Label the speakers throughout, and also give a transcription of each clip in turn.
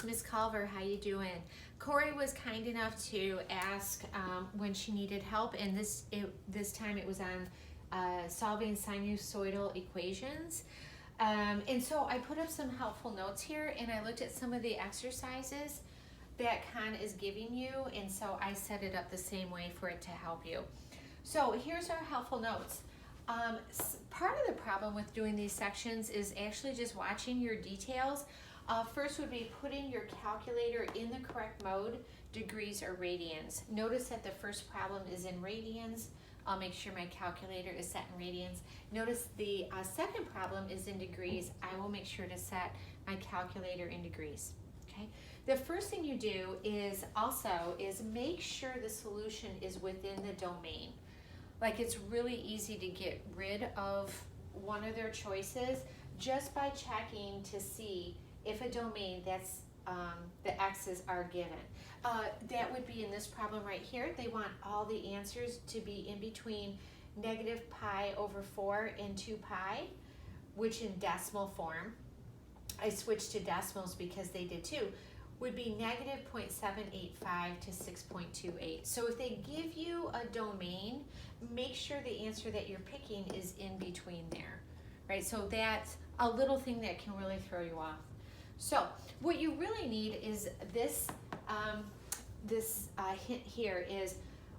Speaker 1: it's Miss Culver. How you doing? Corey was kind enough to ask when she needed help, and this time it was on solving sinusoidal equations. And so I put up some helpful notes here, and I looked at some of the exercises that Khan is giving you, and so I set it up the same way for it to help you. So here's our helpful notes. Part of the problem with doing these sections is actually just watching your details. First would be putting your calculator in the correct mode, degrees or radians. Notice that the first problem is in radians. I'll make sure my calculator is set in radians. Notice the second problem is in degrees. I will make sure to set my calculator in degrees. Okay. The first thing you do is make sure the solution is within the domain. Like, it's really easy to get rid of one of their choices just by checking to see if a domain that's the x's are given. That would be in this problem right here. They want all the answers to be in between negative pi over 4 and 2 pi, which in decimal form, I switched to decimals because they did too, would be negative 0.785 to 6.28. So if they give you a domain, make sure the answer that you're picking is in between there, right? So that's a little thing that can really throw you off. So what you really need is this hint here is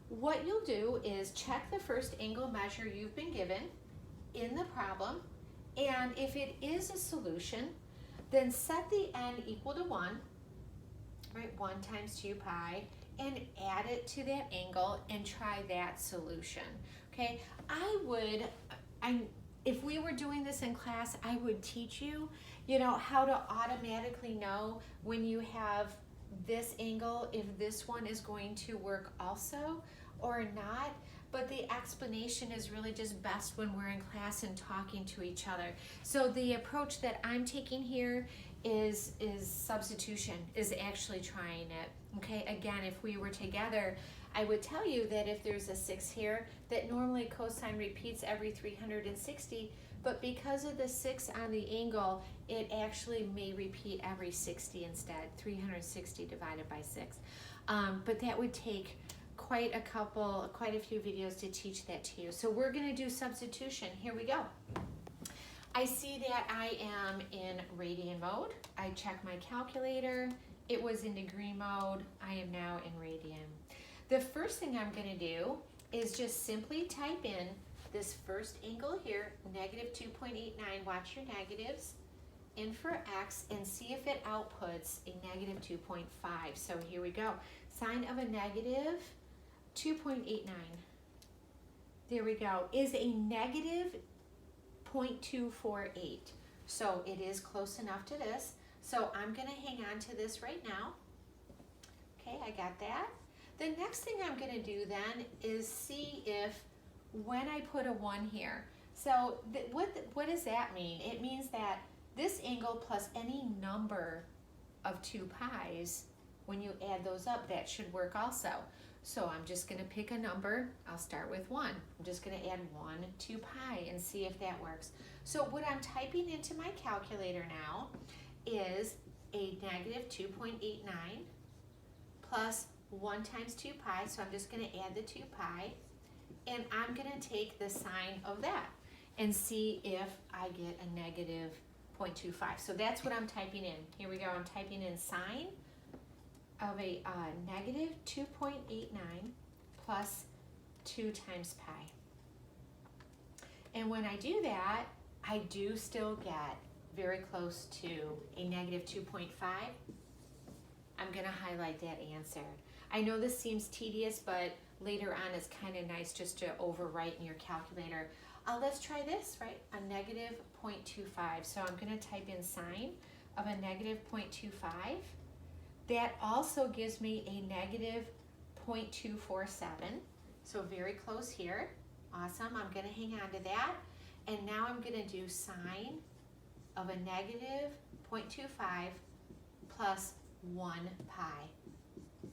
Speaker 1: what you'll do is check the first angle measure you've been given in the problem, and if it is a solution, then set the n equal to 1, right, 1 times 2 pi, and add it to that angle and try that solution, okay? If we were doing this in class, I would teach you, how to automatically know when you have this angle, if this one is going to work also or not. But the explanation is really just best when we're in class and talking to each other. So the approach that I'm taking here is substitution, is actually trying it. Okay, again, if we were together, I would tell you that if there's a 6 here, that normally cosine repeats every 360, but because of the 6 on the angle, it actually may repeat every 60 instead, 360 divided by 6. But that would take quite a few videos to teach that to you. So we're going to do substitution. Here we go. I see that I am in radian mode. I check my calculator. It was in degree mode. I am now in radian. The first thing I'm going to do is just simply type in this first angle here, negative 2.89. Watch your negatives. In for x and see if it outputs a negative 2.5. So here we go. Sine of a negative 2.89. There we go. Is a negative 0.248. So it is close enough to this. So I'm going to hang on to this right now. Okay, I got that. The next thing I'm going to do then is see if when I put a 1 here. So what does that mean? It means that this angle plus any number of 2 pi's, when you add those up, that should work also. So I'm just going to pick a number. I'll start with 1. I'm just going to add 1 to pi and see if that works. So what I'm typing into my calculator now is a negative 2.89 plus 1 times 2 pi. So I'm just going to add the 2 pi, and I'm going to take the sine of that and see if I get a negative 0.25. So that's what I'm typing in. Here we go. I'm typing in sine of a negative 2.89 plus 2 times pi. And when I do that, I do still get very close to a negative 2.5. I'm going to highlight that answer. I know this seems tedious, but later on it's kind of nice just to overwrite in your calculator. Let's try this, right? A negative 0.25. So I'm going to type in sine of a negative 0.25. That also gives me a negative 0.247. So very close here. Awesome. I'm going to hang on to that. And now I'm going to do sine of a negative 0.25 plus 1 pi.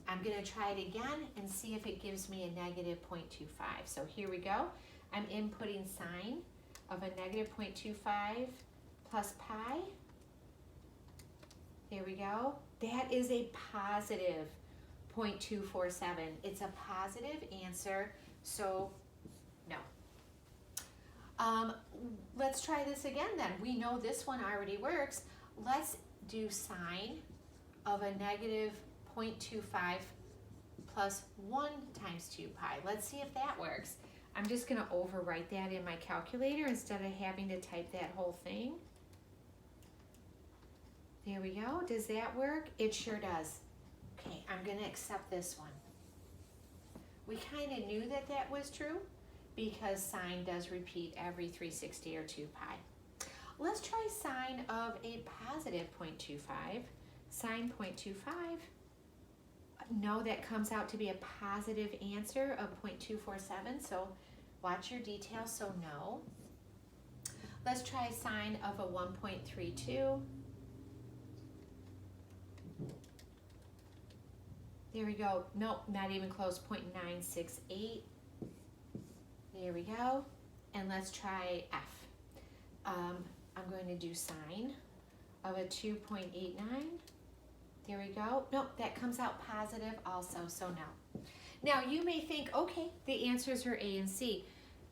Speaker 1: I'm going to try it again and see if it gives me a negative 0.25. So here we go. I'm inputting sine of a negative 0.25 plus pi. There we we go. That is a positive 0.247. It's a positive answer, so no. Let's try this again then. We know this one already works. Let's do sine of a negative 0.25 plus 1 times 2 pi. Let's see if that works. I'm just going to overwrite that in my calculator instead of having to type that whole thing. There we go. Does that work? It sure does. Okay, I'm going to accept this one. We kind of knew that that was true because sine does repeat every 360 or 2 pi. Let's try sine of a positive 0.25. Sine 0.25. No, that comes out to be a positive answer of 0.247, so watch your details, so no. Let's try sine of a 1.32. There we go. Nope, not even close, 0.968. There we go. And let's try F. I'm going to do sine of a 2.89. There we go. Nope, that comes out positive also, so no. Now you may think, okay, the answers are A and C.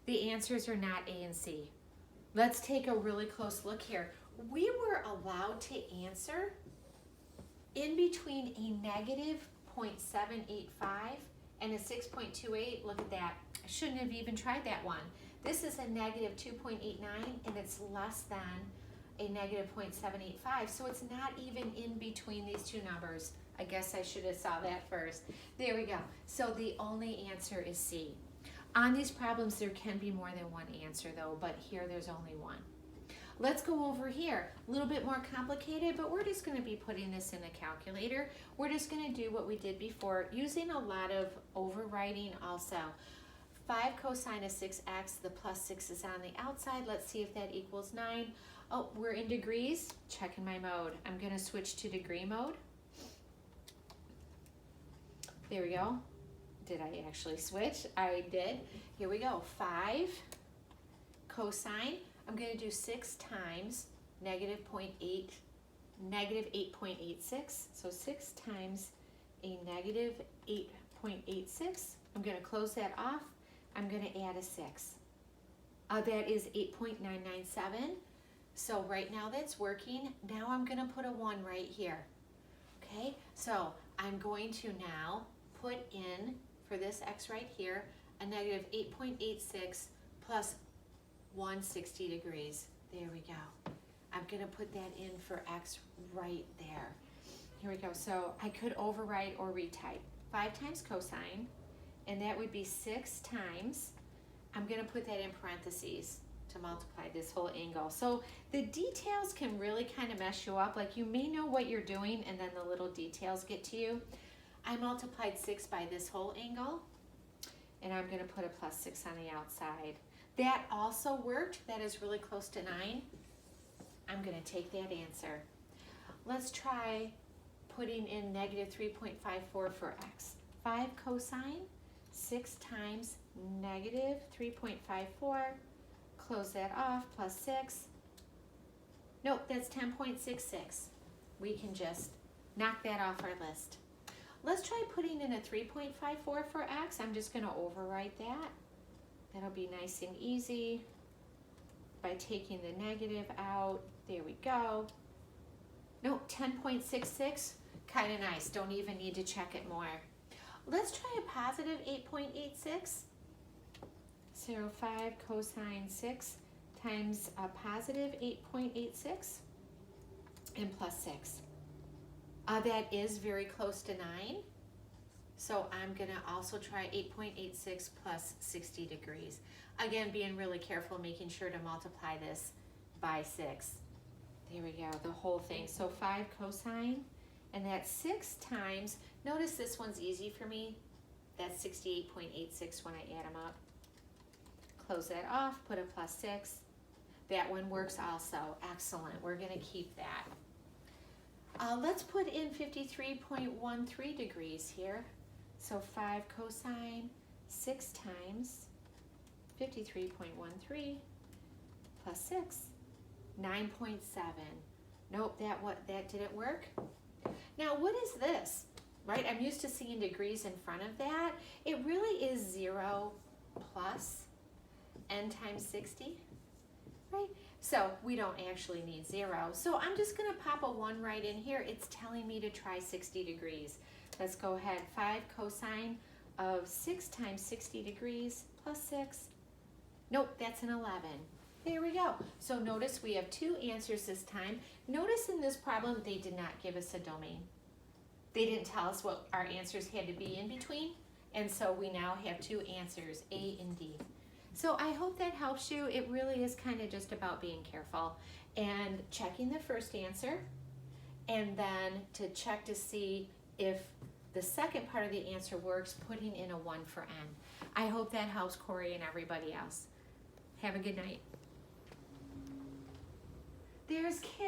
Speaker 1: The answers are not A and C. Let's take a really close look here. We were allowed to answer in between a negative 0.785 and a 6.28. Look at that. I shouldn't have even tried that one. This is a negative 2.89 and it's less than a negative 0.785, so it's not even in between these two numbers. I guess I should have saw that first. There we go. So the only answer is C. On these problems, there can be more than one answer though, but here there's only one. Let's go over here. A little bit more complicated, but we're just going to be putting this in a calculator. We're just going to do what we did before, using a lot of overwriting also. 5 cosine of 6x, the plus 6 is on the outside. Let's see if that equals 9. Oh, we're in degrees. Checking my mode. I'm going to switch to degree mode. There we go. Did I actually switch? I did. Here we go. 5 cosine. I'm going to do 6 times negative 0.8, negative 8.86. So 6 times a negative 8.86. I'm going to close that off. I'm going to add a 6. That is 8.997. So right now that's working. Now I'm going to put a 1 right here. Okay, so I'm going to now put in, for this x right here, a negative 8.86 plus 160 degrees. There we go. I'm going to put that in for x right there. Here we go. So I could overwrite or retype. 5 times cosine, and that would be 6 times. I'm going to put that in parentheses to multiply this whole angle. So the details can really kind of mess you up. Like you may know what you're doing and then the little details get to you. I multiplied 6 by this whole angle, and I'm going to put a plus 6 on the outside. That also worked. That is really close to 9. I'm going to take that answer. Let's try putting in negative 3.54 for x. 5 cosine, 6 times negative 3.54. Close that off, plus 6. Nope, that's 10.66. We can just knock that off our list. Let's try putting in a 3.54 for x. I'm just going to overwrite that. That'll be nice and easy by taking the negative out. There we go. Nope, 10.66. Kind of nice. Don't even need to check it more. Let's try a positive 8.86. So 5 cosine 6 times a positive 8.86 and plus 6. That is very close to 9. So I'm going to also try 8.86 plus 60 degrees. Again, being really careful, making sure to multiply this by 6. There we go, the whole thing. So 5 cosine, and that's 6 times, notice this one's easy for me. That's 68.86 when I add them up. Close that off, put a plus 6. That one works also. Excellent. We're going to keep that. Let's put in 53.13 degrees here. So 5 cosine, 6 times 53.13 plus 6, 9.7. Nope, that didn't work. Now, what is this? Right, I'm used to seeing degrees in front of that. It really is 0 plus n times 60, right? So we don't actually need 0. So I'm just gonna pop a 1 right in here. It's telling me to try 60 degrees. Let's go ahead, 5 cosine of 6 times 60 degrees plus 6. Nope, that's an 11. There we go. So notice we have 2 answers this time. Notice in this problem, they did not give us a domain. They didn't tell us what our answers had to be in between, and so we now have 2 answers, A and D. So I hope that helps you. It really is kind of just about being careful and checking the first answer, and then to check to see if the second part of the answer works, putting in a 1 for n. I hope that helps Corey and everybody else. Have a good night. There's Kim.